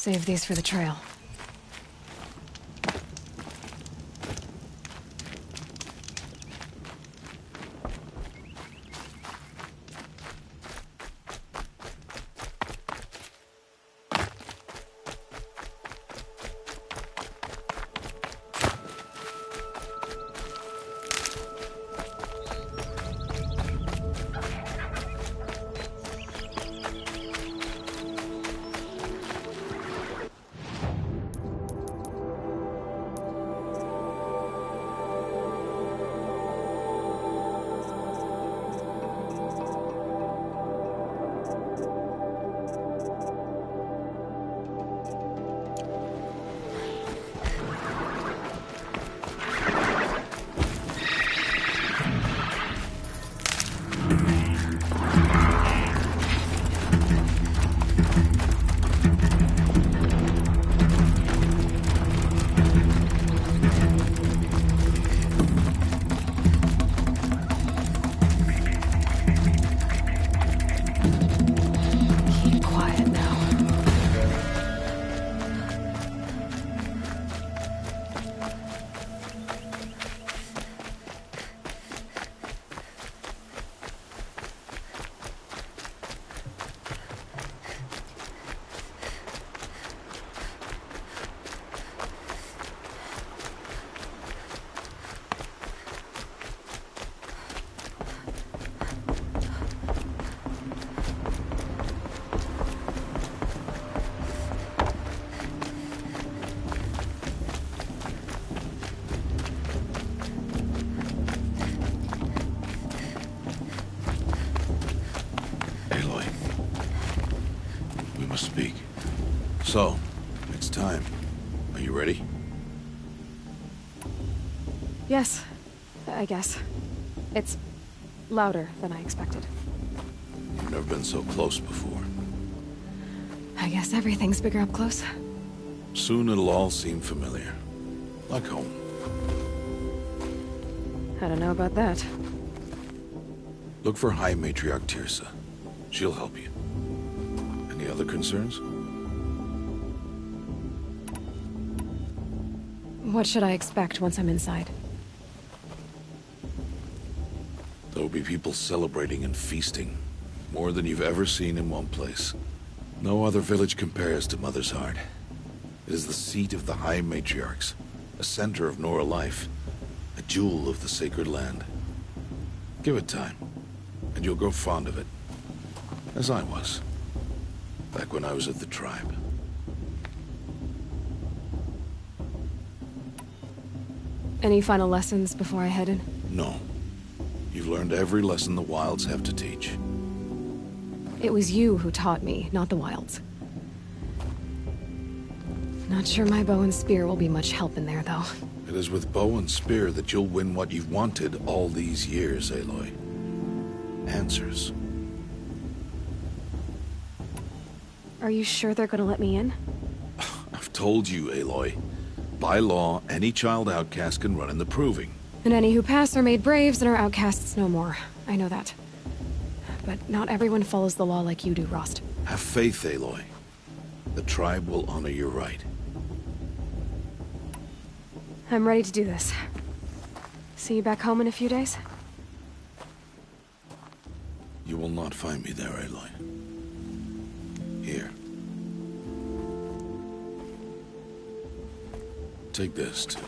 Save these for the trail. Speak. So, it's time. Are you ready? Yes, I guess. It's louder than I expected. You've never been so close before. I guess everything's bigger up close. Soon it'll all seem familiar. Like home. I don't know about that. Look for High Matriarch Teersa. She'll help you. Any other concerns? What should I expect once I'm inside? There'll be people celebrating and feasting. More than you've ever seen in one place. No other village compares to Mother's Heart. It is the seat of the High Matriarchs, a center of Nora life, a jewel of the sacred land. Give it time, and you'll grow fond of it. As I was. Back when I was at the tribe. Any final lessons before I head in? No. You've learned every lesson the Wilds have to teach. It was you who taught me, not the Wilds. Not sure my bow and spear will be much help in there, though. It is with bow and spear that you'll win what you've wanted all these years, Aloy. Answers. Are you sure they're gonna let me in? I've told you, Aloy. By law, any child outcast can run in the Proving. And any who pass are made braves and are outcasts no more. I know that. But not everyone follows the law like you do, Rost. Have faith, Aloy. The tribe will honor your right. I'm ready to do this. See you back home in a few days? You will not find me there, Aloy. Here. Take this, too.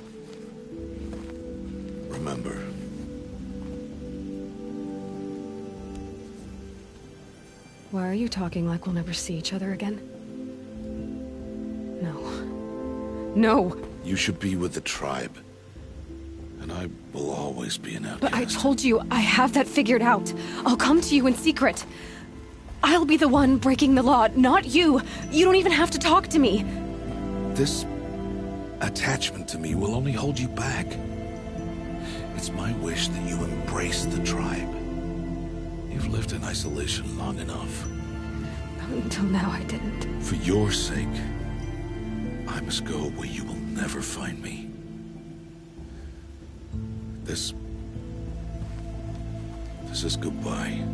Remember. Why are you talking like we'll never see each other again? No. No! You should be with the tribe. And I will always be an outcast. But I told you, I have that figured out. I'll come to you in secret. I'll be the one breaking the law, not you. You don't even have to talk to me. This attachment to me will only hold you back. It's my wish that you embrace the tribe. You've lived in isolation long enough. Until now, I didn't. For your sake, I must go where you will never find me. This is goodbye.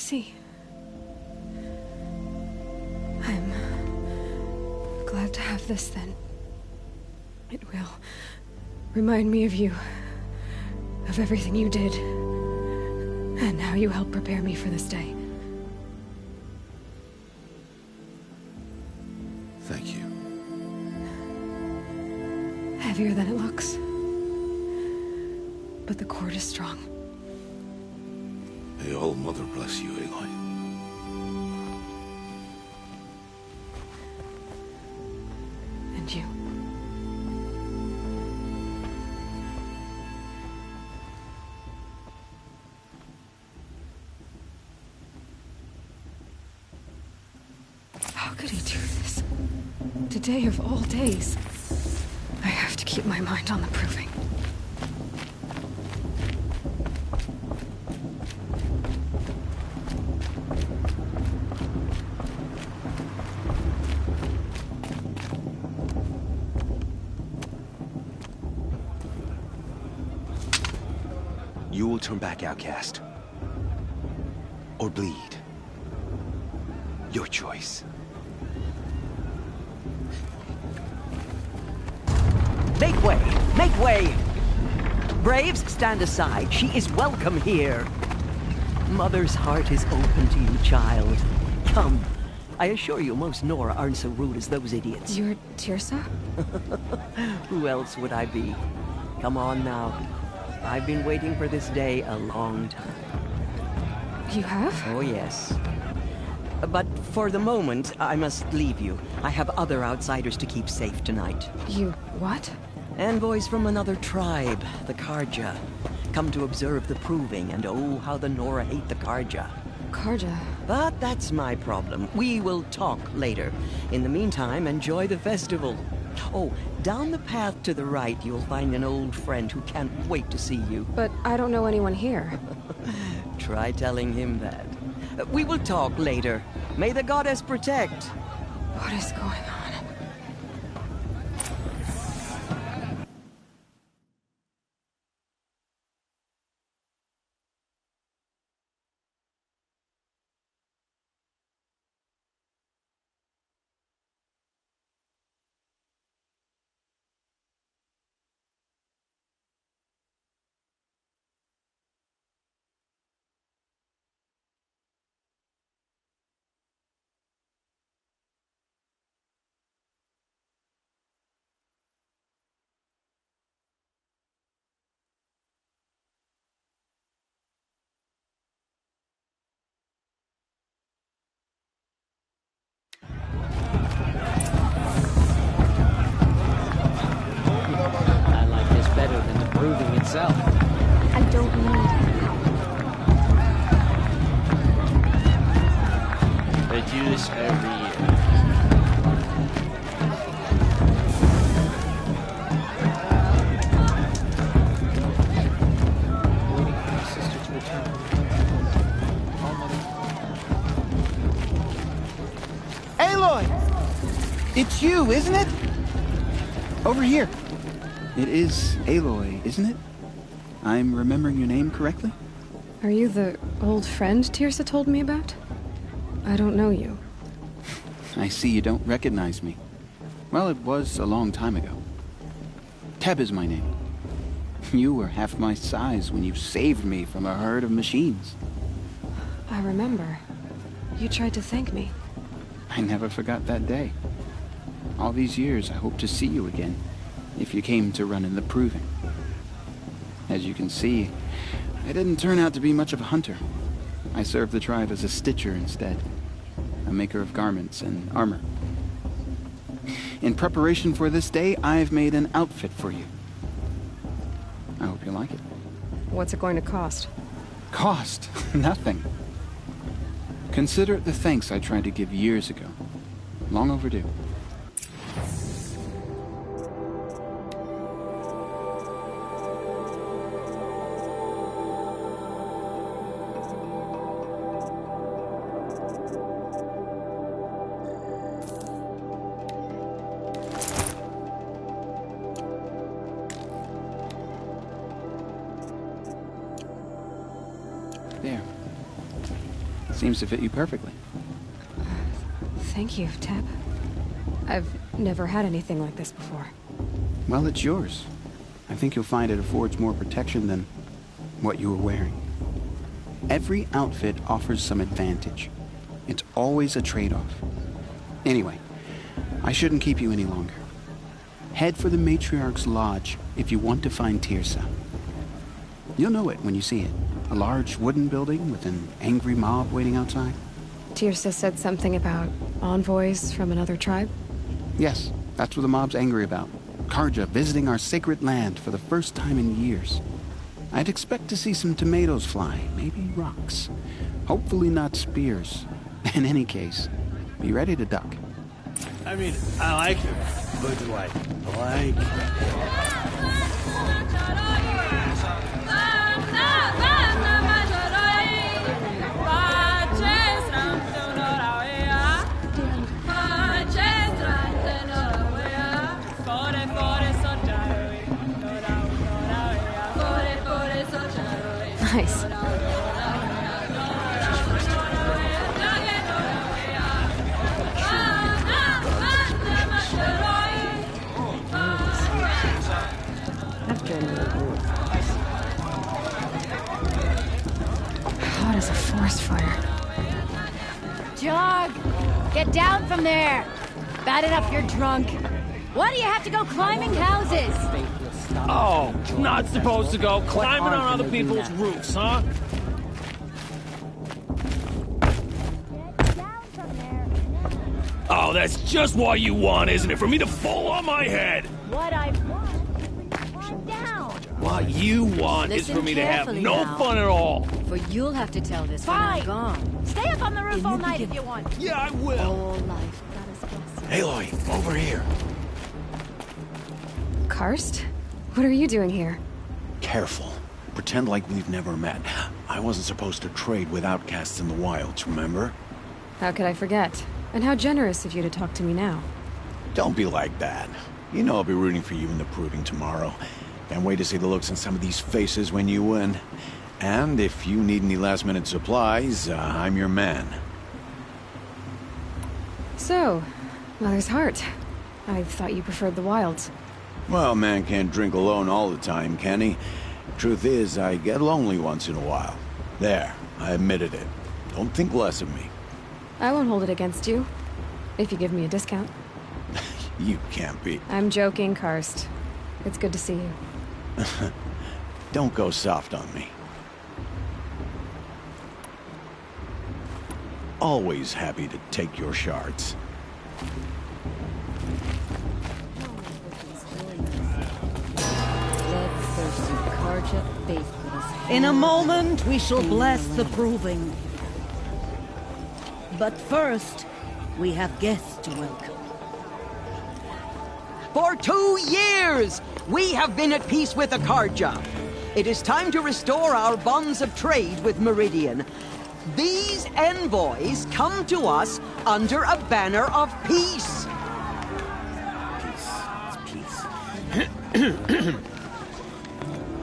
see. I'm glad to have this, then. It will remind me of you, of everything you did, and how you helped prepare me for this day. Thank you. Heavier than it looks. But the cord is strong. May All Mother bless you, Aloy. And you. How could he do this? Today of all days. I have to keep my mind on the proving. You will turn back, outcast. Or bleed. Your choice. Make way! Make way! Braves, stand aside. She is welcome here. Mother's heart is open to you, child. Come. I assure you, most Nora aren't so rude as those idiots. You're Teersa? Who else would I be? Come on now. I've been waiting for this day a long time. You have? Oh, yes. But for the moment, I must leave you. I have other outsiders to keep safe tonight. You what? Envoys from another tribe, the Carja. Come to observe the proving, and oh, how the Nora hate the Carja. Carja. But that's my problem. We will talk later. In the meantime, enjoy the festival. Oh, down the path to the right, you'll find an old friend who can't wait to see you. But I don't know anyone here. Try telling him that. We will talk later. May the goddess protect. What is going on? I like this better than the proving itself. I don't need... They do this every year. Waiting for my sister to return. All Mother. Aloy! It's you, isn't it? Over here. It is Aloy, isn't it? I'm remembering your name correctly? Are you the old friend Teersa told me about? I don't know you. I see you don't recognize me. Well, it was a long time ago. Teb is my name. You were half my size when you saved me from a herd of machines. I remember. You tried to thank me. I never forgot that day. All these years, I hope to see you again, if you came to run in the proving. As you can see, I didn't turn out to be much of a hunter. I served the tribe as a stitcher instead, a maker of garments and armor. In preparation for this day, I've made an outfit for you. I hope you like it. What's it going to cost? Cost? Nothing. Consider it the thanks I tried to give years ago. Long overdue. There. Seems to fit you perfectly. Thank you, Teb. I've never had anything like this before. Well, it's yours. I think you'll find it affords more protection than what you were wearing. Every outfit offers some advantage. It's always a trade-off. Anyway, I shouldn't keep you any longer. Head for the Matriarch's Lodge if you want to find Teersa. You'll know it when you see it. A large wooden building with an angry mob waiting outside. Teersa said something about envoys from another tribe? Yes, that's what the mob's angry about. Carja visiting our sacred land for the first time in years. I'd expect to see some tomatoes fly, maybe rocks. Hopefully not spears. In any case, be ready to duck. I mean, I like him, but do I like... Nice. Hot as a forest fire. Jog! Get down from there! Bad enough you're drunk. Why do you have to go climbing houses? Oh, not supposed to go climbing on other people's roofs, huh? Get down from there. Oh, that's just what you want, isn't it? For me to fall on my head! What I want is for you to climb down. What you want is Listen for me to have carefully no now. fun at all. For you'll have to tell this when I'm Fine. gone. Stay up on the roof all night if you want. Yeah, I will. All life, that is blessed. Aloy, over here. Karst? What are you doing here? Careful. Pretend like we've never met. I wasn't supposed to trade with outcasts in the wilds, remember? How could I forget? And how generous of you to talk to me now. Don't be like that. You know I'll be rooting for you in the proving tomorrow. Can't wait to see the looks on some of these faces when you win. And if you need any last-minute supplies, I'm your man. So, Mother's Heart. I thought you preferred the wilds. Well, man can't drink alone all the time, can he? Truth is, I get lonely once in a while. There, I admitted it. Don't think less of me. I won't hold it against you. If you give me a discount. You can't be. I'm joking, Karst. It's good to see you. Don't go soft on me. Always happy to take your shards. In a moment, we shall bless the proving. But first, we have guests to welcome. For 2 years, we have been at peace with Akarja. It is time to restore our bonds of trade with Meridian. These envoys come to us under a banner of peace.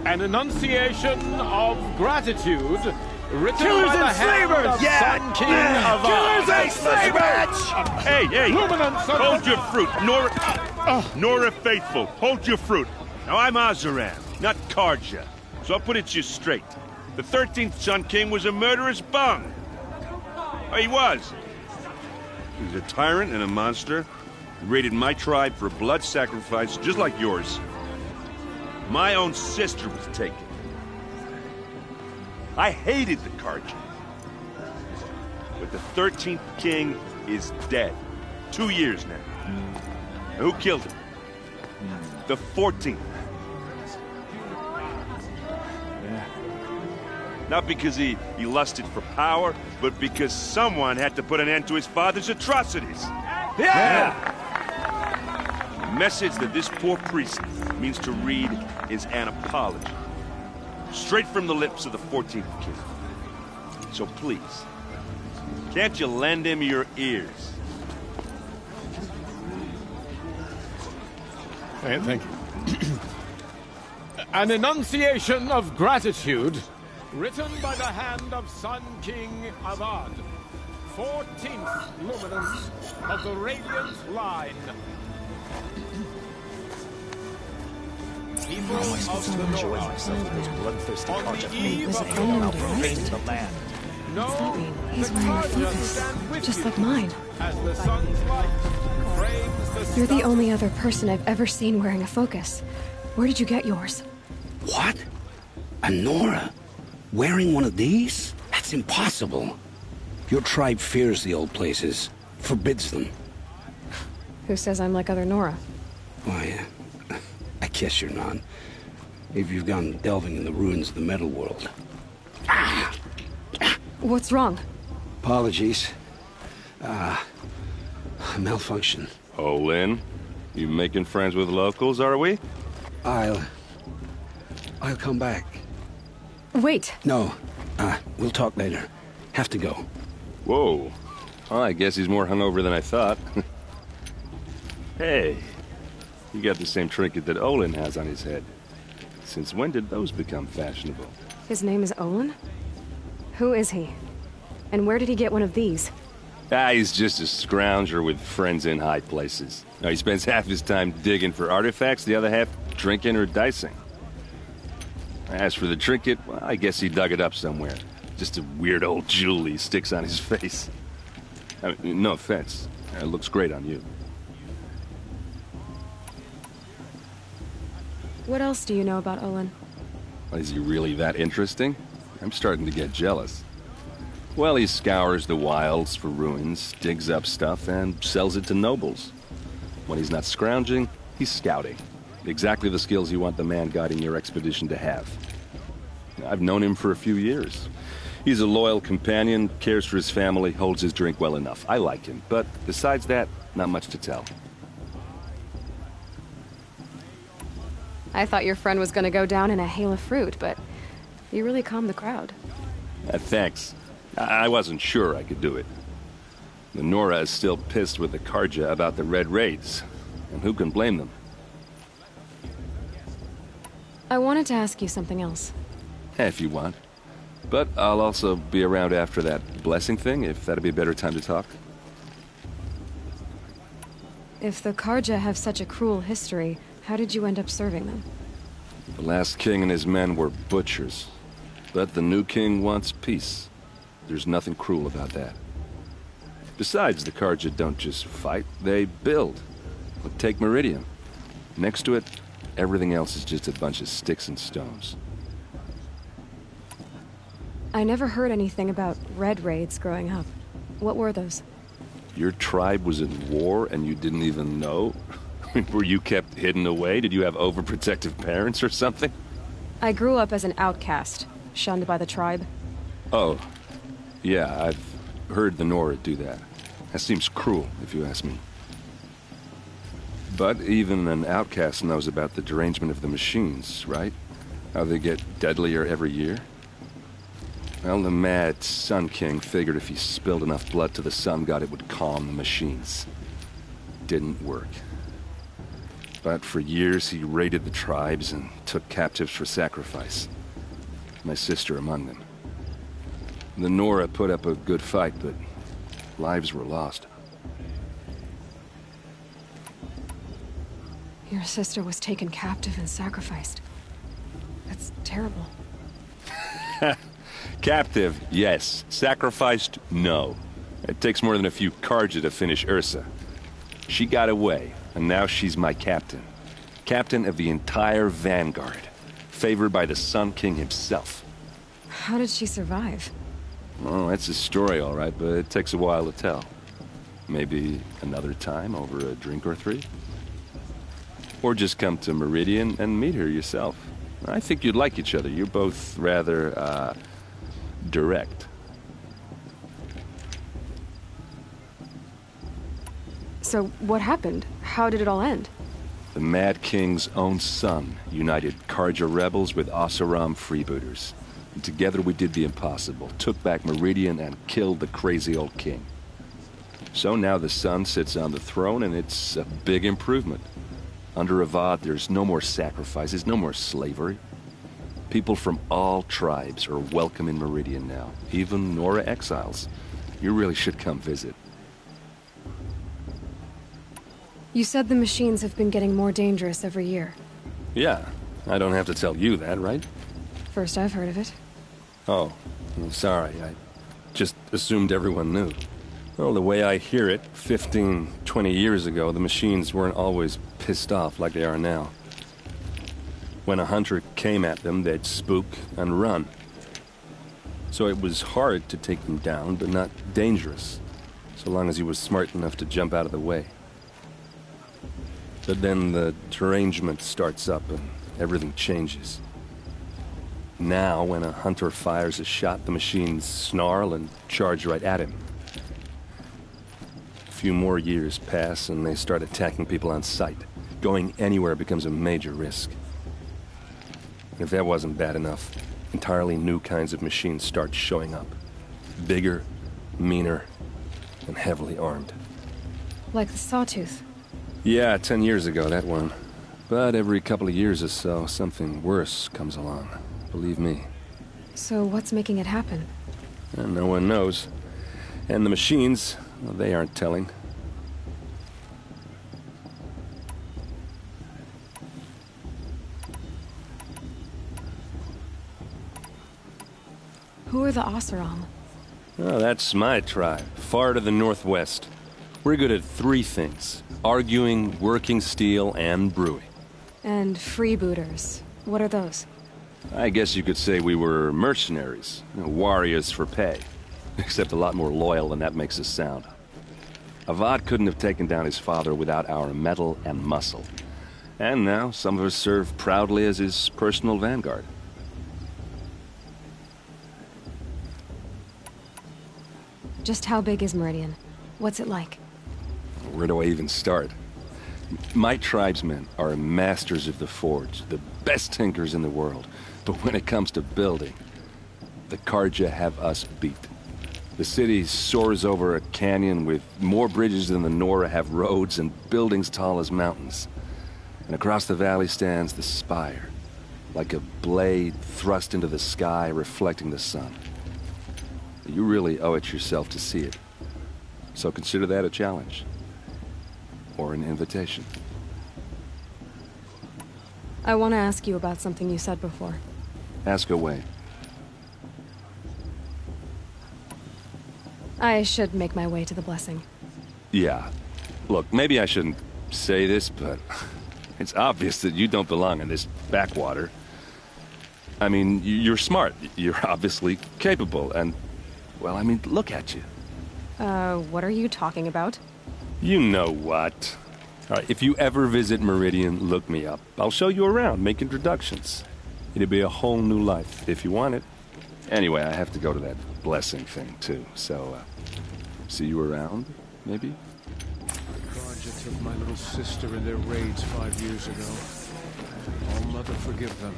An enunciation of gratitude written Killers by the and hand slavers! of Yeah! Sun King of Killers and slavers! Hey, hey! Luminance of Hold your fruit, Nora Faithful. Hold your fruit. Now I'm Azaran, not Karja. So I'll put it to you straight. The 13th Sun King was a murderous bung. Oh, he was. He was a tyrant and a monster. He raided my tribe for a blood sacrifice, just like yours. My own sister was taken. I hated the Karja. But the 13th king is dead. 2 years now. And who killed him? The 14th. Not because he lusted for power, but because someone had to put an end to his father's atrocities. Yeah! The message that this poor priest means to read is an apology. Straight from the lips of the 14th king. So please, can't you lend him your ears? Thank you. An enunciation of gratitude written by the hand of Sun King Avad, 14th luminance of the Radiant Line. People of the North, on the eve of the proving the land. No, He's wearing a focus, just like mine. As the sun's light frames the You're the only other person I've ever seen wearing a focus. Where did you get yours? What? A Nora? Wearing one of these? That's impossible. Your tribe fears the old places, forbids them. Who says I'm like other Nora? Why, I guess you're not. If you've gone delving in the ruins of the metal world. What's wrong? Apologies. A malfunction. Olin, you making friends with locals, are we? I'll come back. Wait. No. We'll talk later. Have to go. Whoa. Well, I guess he's more hungover than I thought. Hey, you got the same trinket that Olin has on his head. Since when did those become fashionable? His name is Olin? Who is he? And where did he get one of these? He's just a scrounger with friends in high places. Now, he spends half his time digging for artifacts, the other half drinking or dicing. As for the trinket, well, I guess he dug it up somewhere. Just a weird old jewel he sticks on his face. I mean, no offense. It looks great on you. What else do you know about Olin? Is he really that interesting? I'm starting to get jealous. Well, he scours the wilds for ruins, digs up stuff, and sells it to nobles. When he's not scrounging, he's scouting. Exactly the skills you want the man guiding your expedition to have. I've known him for a few years. He's a loyal companion, cares for his family, holds his drink well enough. I like him, but besides that, not much to tell. I thought your friend was gonna go down in a hail of fruit, but you really calmed the crowd. Thanks. I wasn't sure I could do it. The Nora is still pissed with the Carja about the Red Raids, and who can blame them? I wanted to ask you something else. If you want. But I'll also be around after that blessing thing, if that'd be a better time to talk. If the Carja have such a cruel history, how did you end up serving them? The last king and his men were butchers. But the new king wants peace. There's nothing cruel about that. Besides, the Carja don't just fight, they build. But take Meridian. Next to it, everything else is just a bunch of sticks and stones. I never heard anything about Red Raids growing up. What were those? Your tribe was in war and you didn't even know? Were you kept hidden away? Did you have overprotective parents or something? I grew up as an outcast, shunned by the tribe. Oh, yeah, I've heard the Nora do that. That seems cruel, if you ask me. But even an outcast knows about the derangement of the machines, right? How they get deadlier every year? Well, the mad Sun King figured if he spilled enough blood to the Sun God, it would calm the machines. Didn't work. But for years, he raided the tribes and took captives for sacrifice. My sister among them. The Nora put up a good fight, but lives were lost. Your sister was taken captive and sacrificed. That's terrible. Captive, yes. Sacrificed, no. It takes more than a few Carja to finish Ursa. She got away, and now she's my captain. Captain of the entire Vanguard. Favored by the Sun King himself. How did she survive? Oh, that's a story, all right, but it takes a while to tell. Maybe another time over a drink or three? Or just come to Meridian and meet her yourself. I think you'd like each other. You're both rather, direct. So, what happened? How did it all end? The Mad King's own son united Carja rebels with Oseram freebooters. And together we did the impossible, took back Meridian and killed the crazy old king. So now the son sits on the throne and it's a big improvement. Under Avad, there's no more sacrifices, no more slavery. People from all tribes are welcome in Meridian now, even Nora exiles. You really should come visit. You said the machines have been getting more dangerous every year. Yeah, I don't have to tell you that, right? First I've heard of it. Oh, I'm sorry. I just assumed everyone knew. Well, the way I hear it, 15, 20 years ago, the machines weren't always pissed off like they are now. When a hunter came at them, they'd spook and run. So it was hard to take them down, but not dangerous, so long as he was smart enough to jump out of the way. But then the derangement starts up and everything changes. Now, when a hunter fires a shot, the machines snarl and charge right at him. A few more years pass and they start attacking people on sight. Going anywhere becomes a major risk. If that wasn't bad enough, entirely new kinds of machines start showing up. Bigger, meaner, and heavily armed. Like the Sawtooth. Yeah, 10 years ago, that one. But every couple of years or so, something worse comes along. Believe me. So what's making it happen? And no one knows. And the machines, well, they aren't telling. Who are the Oseram? Oh, that's my tribe, far to the northwest. We're good at 3 things. Arguing, working steel, and brewing. And freebooters. What are those? I guess you could say we were mercenaries. Warriors for pay. Except a lot more loyal than that makes us sound. Avad couldn't have taken down his father without our metal and muscle. And now, some of us serve proudly as his personal vanguard. Just how big is Meridian? What's it like? Where do I even start? My tribesmen are masters of the forge, the best tinkers in the world. But when it comes to building, the Carja have us beat. The city soars over a canyon with more bridges than the Nora have roads and buildings tall as mountains. And across the valley stands the spire, like a blade thrust into the sky reflecting the sun. You really owe it yourself to see it. So consider that a challenge. Or an invitation. I want to ask you about something you said before. Ask away. I should make my way to the blessing. Yeah. Look, maybe I shouldn't say this, but it's obvious that you don't belong in this backwater. I mean, you're smart. You're obviously capable, and... well, I mean, look at you. What are you talking about? You know what. All right, if you ever visit Meridian, look me up. I'll show you around, make introductions. It'll be a whole new life, if you want it. Anyway, I have to go to that blessing thing, too. So, see you around, maybe? The Carja took my little sister in their raids 5 years ago. All Mother forgive them.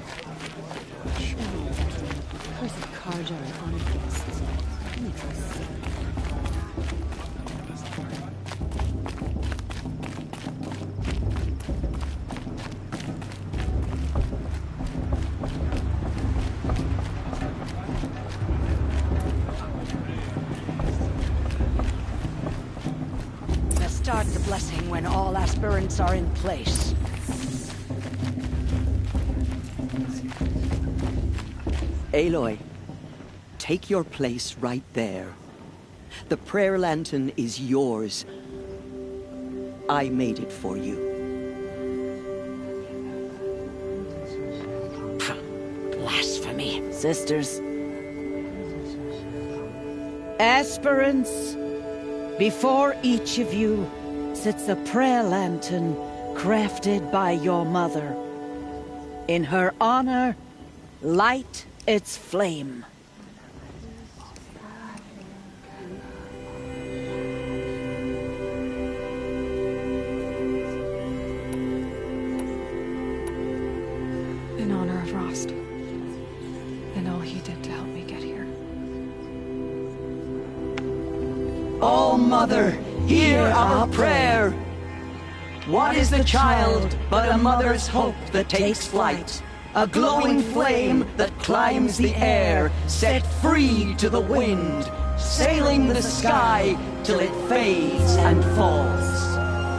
Where's the Carja and honored guests? Let's start the blessing when all aspirants are in place. Aloy, take your place right there. The prayer lantern is yours. I made it for you. Blasphemy. Sisters. Aspirants, before each of you sits a prayer lantern crafted by your mother. In her honor, light its flame. In honor of Rost. And all he did to help me get here. Oh, Mother, hear our prayer. What is the child but a mother's hope that takes flight? a glowing flame that climbs the air, set free to the wind, sailing the sky till it fades and falls.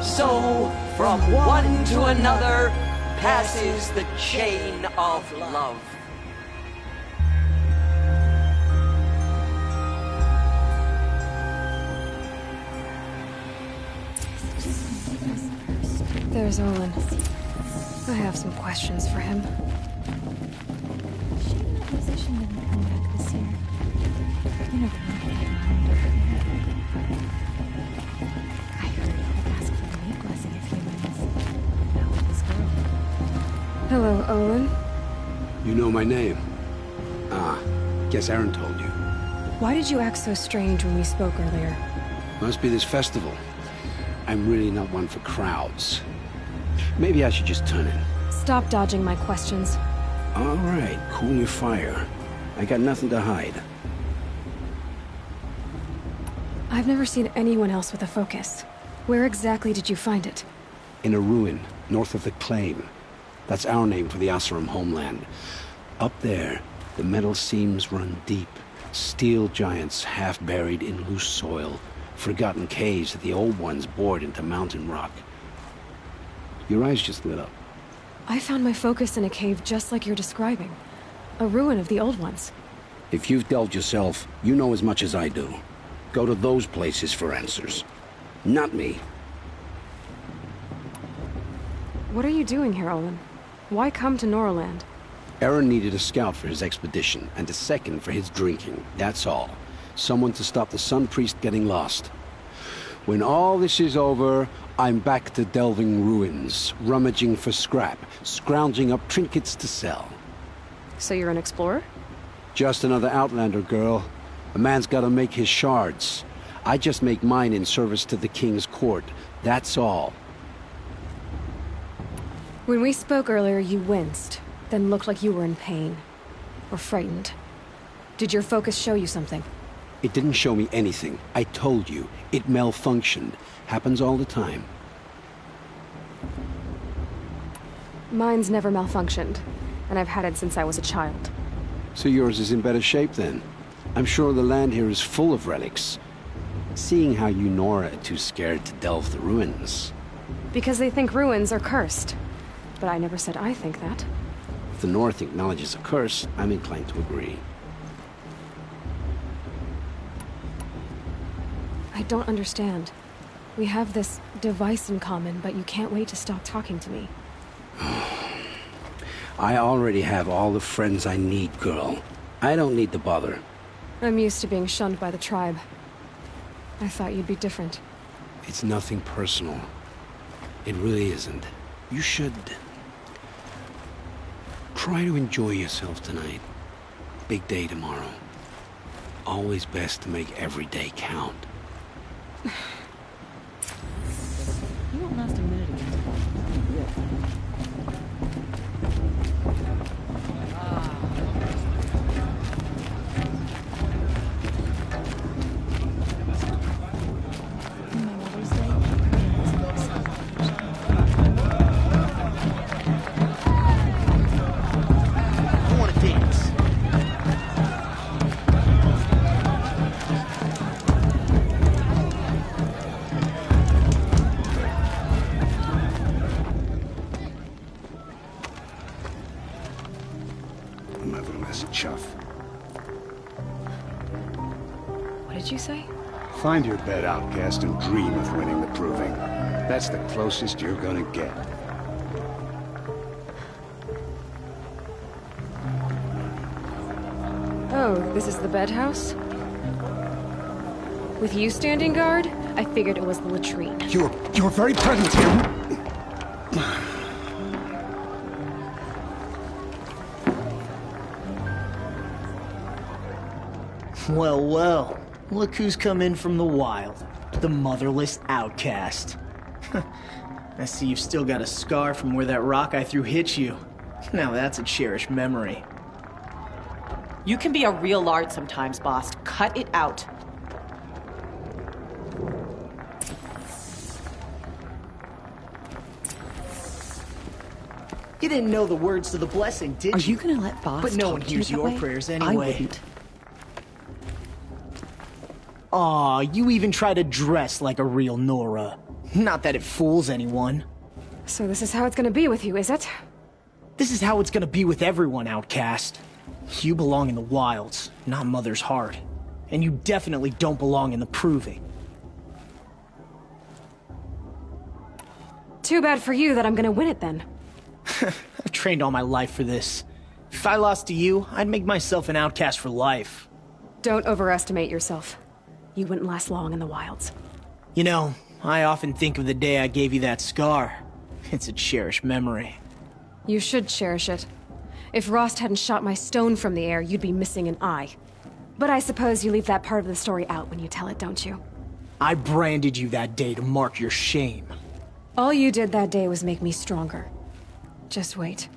So, from one to another, passes the chain of love. There's Olin. I have some questions for him. Shame that musician didn't come back this year. You never know what might find over there. I heard he'll ask for the meat blessing if humans. That was this girl. Hello, Olin. You know my name? Ah, guess Aaron told you. Why did you act so strange when we spoke earlier? Must be this festival. I'm really not one for crowds. Maybe I should just turn in. Stop dodging my questions. All right, cool your fire. I got nothing to hide. I've never seen anyone else with a focus. Where exactly did you find it? In a ruin, north of the Claim. That's our name for the Oseram homeland. Up there, the metal seams run deep. Steel giants half buried in loose soil. Forgotten caves that the old ones bored into mountain rock. Your eyes just lit up. I found my focus in a cave just like you're describing. A ruin of the old ones. If you've delved yourself, you know as much as I do. Go to those places for answers. Not me. What are you doing here, Olin? Why come to Norland? Aaron needed a scout for his expedition, and a second for his drinking. That's all. Someone to stop the Sun Priest getting lost. When all this is over, I'm back to delving ruins, rummaging for scrap, scrounging up trinkets to sell. So you're an explorer? Just another Outlander, girl. A man's gotta make his shards. I just make mine in service to the King's court. That's all. When we spoke earlier, you winced, then looked like you were in pain. Or frightened. Did your focus show you something? It didn't show me anything. I told you. It malfunctioned. Happens all the time. Mine's never malfunctioned, and I've had it since I was a child. So yours is in better shape then. I'm sure the land here is full of relics. Seeing how you Nora are too scared to delve the ruins. Because they think ruins are cursed. But I never said I think that. If the North acknowledges a curse, I'm inclined to agree. I don't understand. We have this device in common, but you can't wait to stop talking to me. I already have all the friends I need, girl. I don't need to bother. I'm used to being shunned by the tribe. I thought you'd be different. It's nothing personal. It really isn't. You should... try to enjoy yourself tonight. Big day tomorrow. Always best to make every day count. You won't last a minute again. I want to dance. Chuff. What did you say? Find your bed, outcast, and dream of winning the proving. That's the closest you're gonna get. Oh, this is the bed house? With you standing guard, I figured it was the latrine. You're very present here. Well, well. Look who's come in from the wild. The motherless outcast. I see you've still got a scar from where that rock I threw hit you. Now that's a cherished memory. You can be a real lard sometimes, boss. Cut it out. You didn't know the words to the blessing, did you? Are you gonna let Boss But no talk one to you hears that your way? prayers I anyway. wouldn't. Aw, you even try to dress like a real Nora. Not that it fools anyone. So this is how it's gonna be with you, is it? This is how it's gonna be with everyone, Outcast. You belong in the wilds, not Mother's Heart. And you definitely don't belong in the Proving. Too bad for you that I'm gonna win it then. I've trained all my life for this. If I lost to you, I'd make myself an outcast for life. Don't overestimate yourself. You wouldn't last long in the wilds. You know, I often think of the day I gave you that scar. It's a cherished memory. You should cherish it. If Rost hadn't shot my stone from the air, you'd be missing an eye. But I suppose you leave that part of the story out when you tell it, don't you? I branded you that day to mark your shame. All you did that day was make me stronger. Just wait.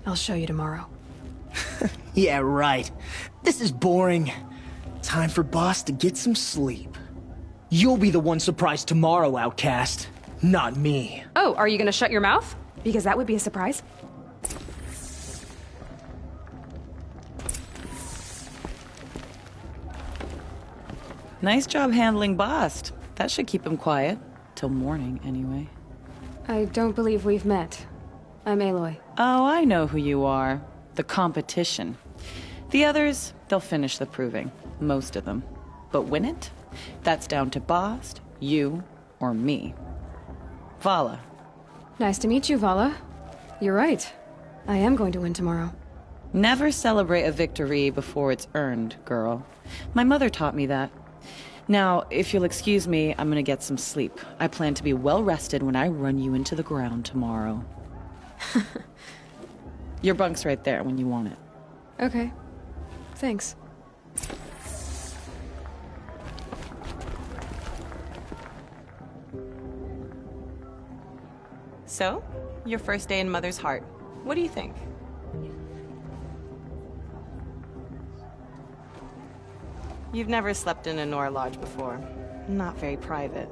I'll show you tomorrow. Yeah, right. This is boring. Time for Boss to get some sleep. You'll be the one surprised tomorrow, Outcast. Not me. Oh, are you gonna shut your mouth? Because that would be a surprise. Nice job handling Bast. That should keep him quiet. Till morning, anyway. I don't believe we've met. I'm Aloy. Oh, I know who you are. The competition. The others, they'll finish the proving. Most of them. But win it? That's down to Bast, you, or me. Vala. Nice to meet you, Vala. You're right. I am going to win tomorrow. Never celebrate a victory before it's earned, girl. My mother taught me that. Now, if you'll excuse me, I'm gonna get some sleep. I plan to be well rested when I run you into the ground tomorrow. Your bunk's right there when you want it. Okay. Thanks. So, your first day in Mother's Heart. What do you think? You've never slept in a Nora Lodge before. Not very private.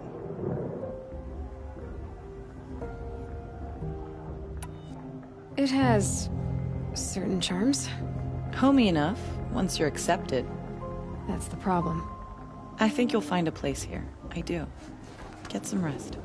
It has certain charms. Homey enough, once you're accepted. That's the problem. I think you'll find a place here. I do. Get some rest.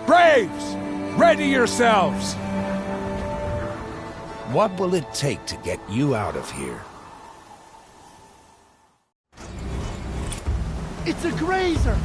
Braves! Ready yourselves! What will it take to get you out of here? It's a grazer!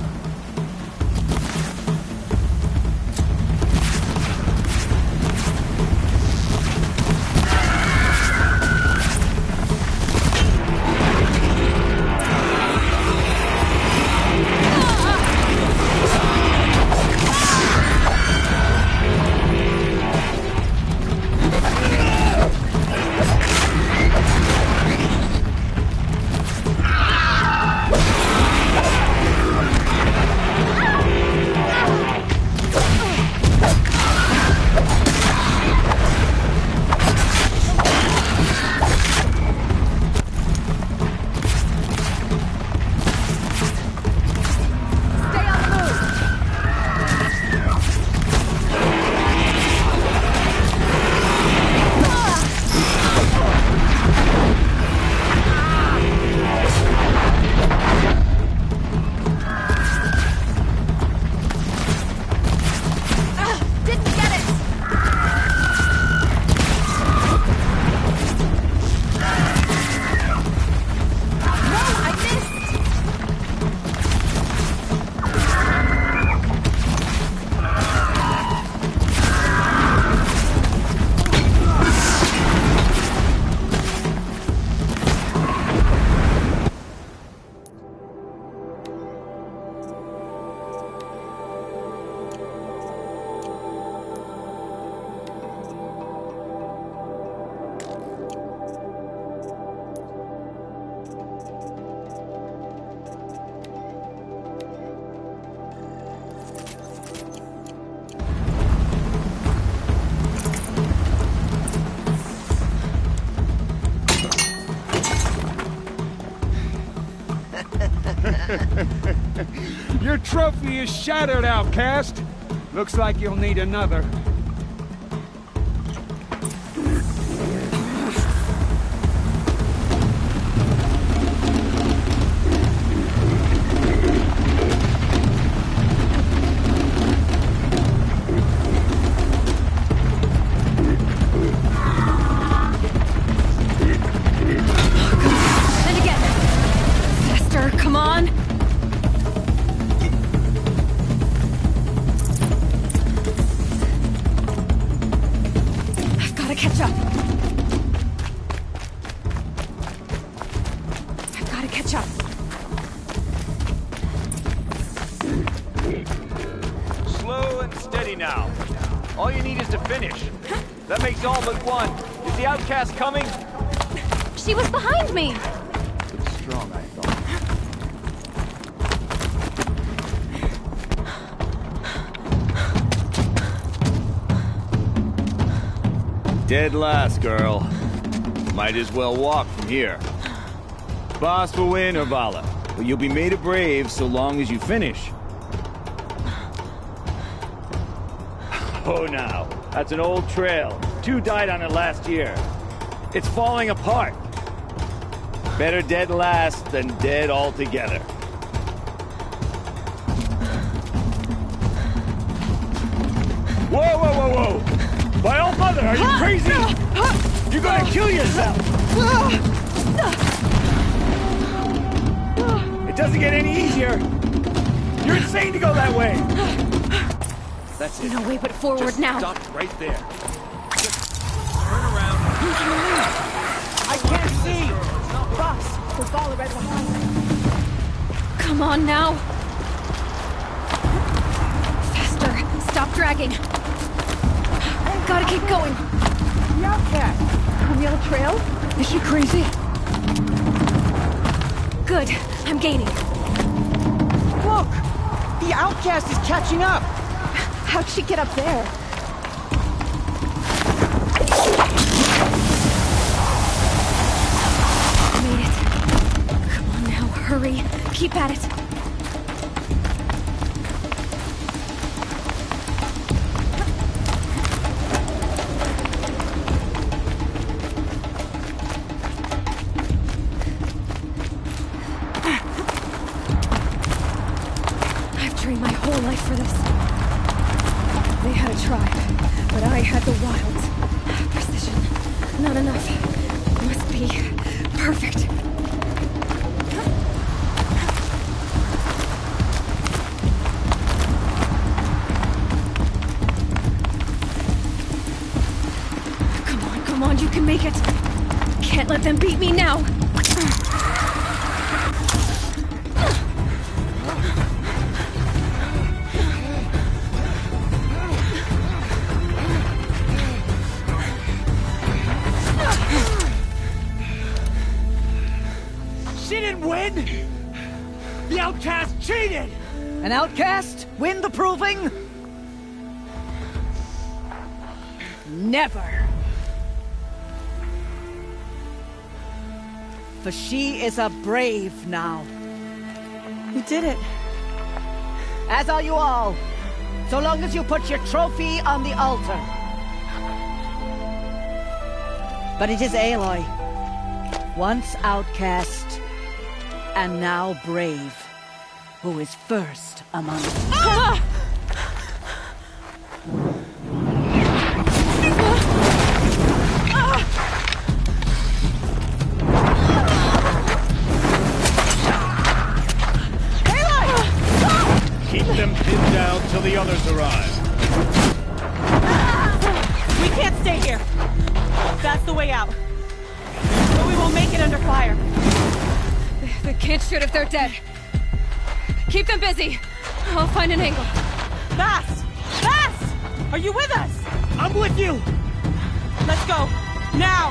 trophy is shattered, outcast. Looks like you'll need another. And again. Faster, come on. I've got to catch up. I've got to catch up. Slow and steady now. All you need is to finish. That makes all but one. Is the outcast coming? She was behind me! Looks strong, I thought. Dead last, girl. Might as well walk from here. Boss will win, Urvala, but you'll be made a brave so long as you finish. Oh, now. That's an old trail. 2 died on it last year. It's falling apart. Better dead last than dead altogether. Whoa, whoa, whoa, whoa! By all mother, are you crazy? You're gonna kill yourself! It doesn't get any easier! You're insane to go that way! That's it. No way but forward Just now. Stop right there. Just turn around. I can't see! Boss, we'll follow right behind. Come on now. Faster. Stop dragging. Gotta keep going. The outcast. On the other trail? Is she crazy? Good. I'm gaining. Look! The outcast is catching up! How'd she get up there? Made it. Come on now, hurry. Keep at it. I've trained my whole life for this. They had a tribe, but I had the wilds. Precision. Not enough. Must be perfect. Come on, you can make it. Can't let them beat me now. She didn't win! The outcast cheated! An outcast? Win the proving? Never. For she is a brave now. You did it. As are you all. So long as you put your trophy on the altar. But it is Aloy. Once outcast, and now brave, who is first among us. Ah! Keep them pinned down till the others arrive. We can't stay here. That's the way out. But we won't make it under fire. They can't shoot if they're dead. Keep them busy. I'll find an angle. Bass! Bass! Are you with us? I'm with you! Let's go. Now!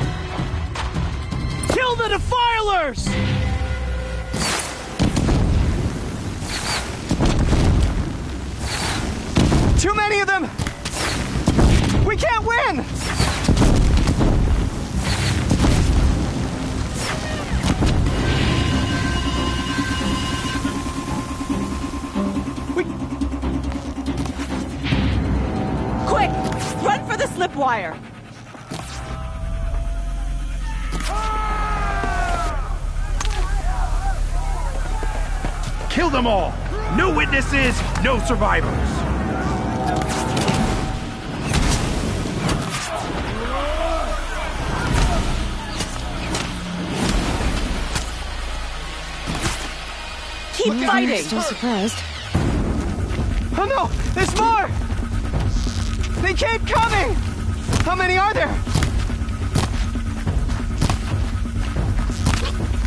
Kill the defilers! Too many of them! We can't win! slipwire. Kill them all! No witnesses, no survivors! Keep fighting! Still surprised. Oh no! There's more! They keep coming! How many are there?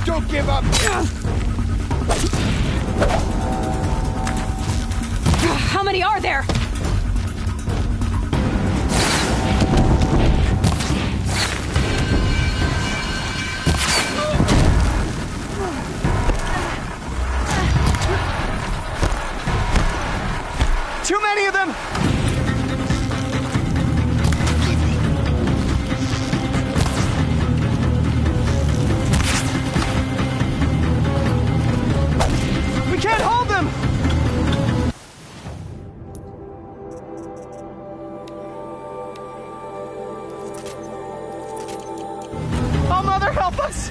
Don't give up! How many are there? Too many of them! We can't hold them! Oh, Mother, help us!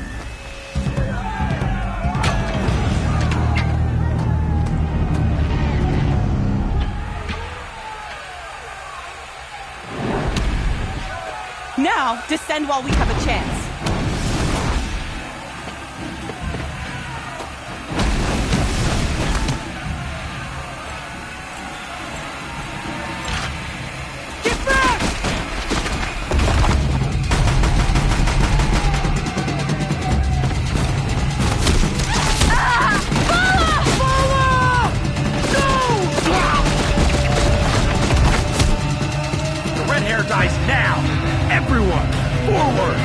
Now, descend while we have a chance. Get back! The red hair dies now! Everyone, forward!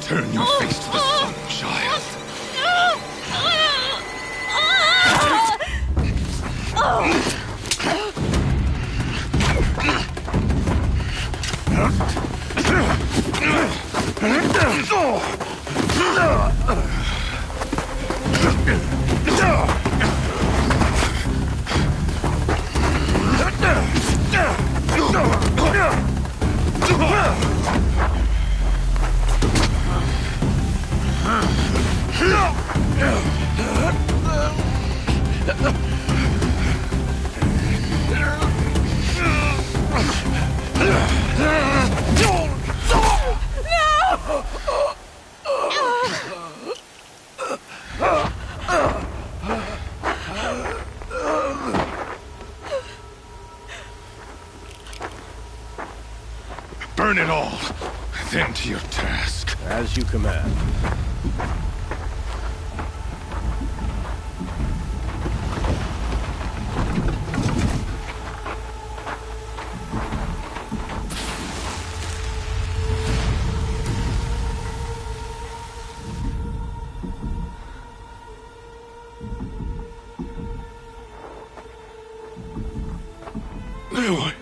Turn your face to the sun, child. Burn it all, then to your task. As you command. Aloy.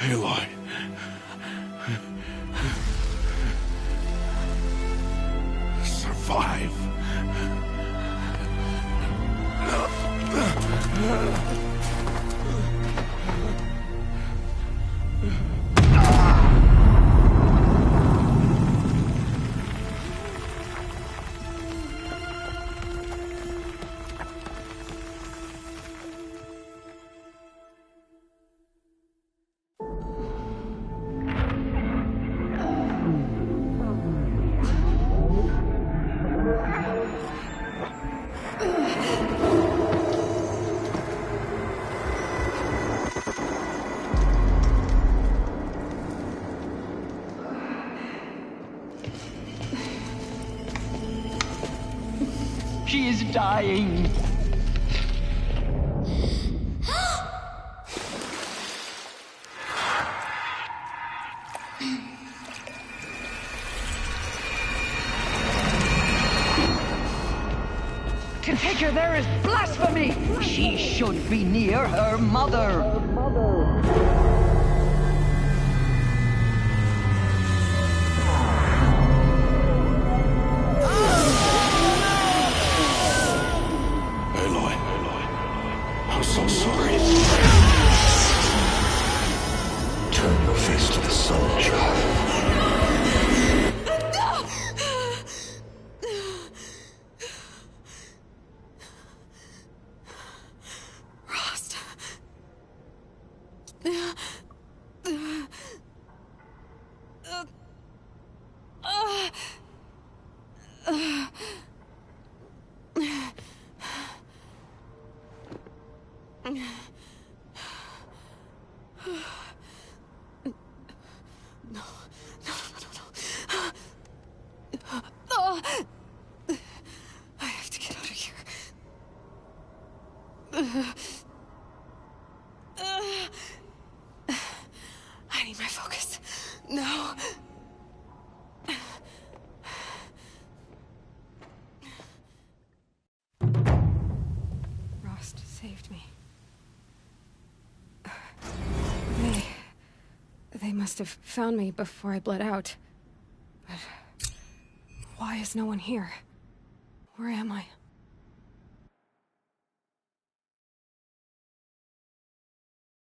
Aloy. Survive. She is dying. To take her there is blasphemy. She should be near her mother. I'm so sorry. Turn your face to the sun, child. Rost. I have to get out of here. I need my focus. No. Rost saved me. They must have found me before I bled out. But why is no one here? Where am I?